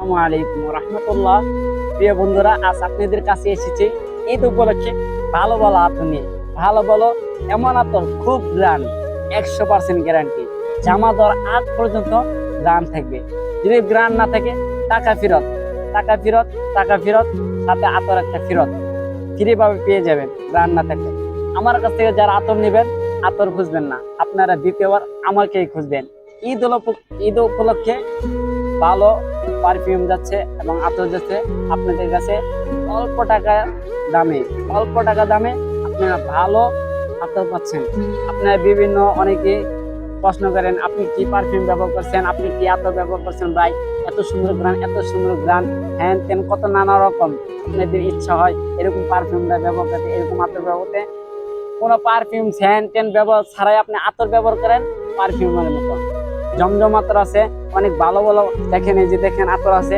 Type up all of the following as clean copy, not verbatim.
আসসালামু আলাইকুম রহমতুল্লাহ। প্রিয় বন্ধুরা, আজ আপনাদের কাছে এসেছি ঈদ উপলক্ষে ভালো ভালো আতর নিয়ে। ভালো ভালো এমন আতর, খুব গ্রান, 100% গ্যারান্টি। জামা দেওয়ার আগ পর্যন্ত গ্রান থাকবে। যদি গ্রান না থাকে, টাকা ফেরত, টাকা ফেরত, টাকা ফেরত, সাথে আতর একটা ফেরত ফ্রি ভাবে পেয়ে যাবেন। গ্রান না থাকলে আমার কাছ থেকে যারা আতর নেবেন, আতর খুঁজবেন না, আপনারা দ্বিতীয়বার আমাকেই খুঁজবেন। ঈদ উপলক্ষে ভালো পারফিউম যাচ্ছে এবং আতর যাচ্ছে আপনাদের কাছে অল্প টাকা দামে। অল্প টাকা দামে আপনারা ভালো আতর পাচ্ছেন। আপনারা অনেকে প্রশ্ন করেন, আপনি কি পারফিউম ব্যবহার করছেন, আপনি কি আতর ব্যবহার করছেন ভাই, এত সুন্দর গ্রান, এত সুন্দর গ্রান, হ্যান তেন কত নানা রকম আপনাদের ইচ্ছা হয় এরকম পারফিউমটা ব্যবহার করতে, এরকম আতর ব্যবহার করতে। কোনো পারফিউম হ্যান তেন ব্যবহার ছাড়াই আপনি আতর ব্যবহার করেন পারফিউমের মতো। জমজম আতর আছে, অনেক ভালো ভালো, দেখেন এই যে দেখেন আতর আছে।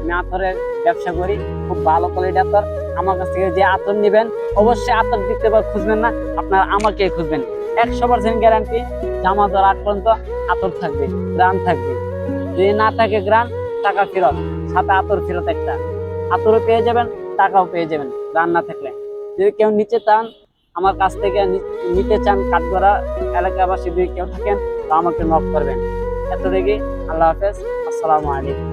আমি আতরের ব্যবসা করি, খুব ভালো কোয়ালিটি আতর। আমার কাছ থেকে যে আতর নেবেন, অবশ্যই আতর দিতে খুঁজবেন না, আপনারা আমাকে খুঁজবেন। 100% গ্যারান্টি। জামা দেওয়ার আগ পর্যন্ত আতর থাকবে, গ্রান থাকবে। যদি না থাকে গ্রান, টাকা ফেরত, সাথে আতর ফেরত একটা। আতরও পেয়ে যাবেন, টাকাও পেয়ে যাবেন গ্রান না থাকলে। যদি কেউ নিতে চান, আমার কাছ থেকে নিতে চান, কাঠগড়া এলাকাবাসী যদি কেউ থাকেন, তো আমাকে নক করবেন। এতটুকুই। আল্লাহ হাফেজ। আসসালামু আলাইকুম।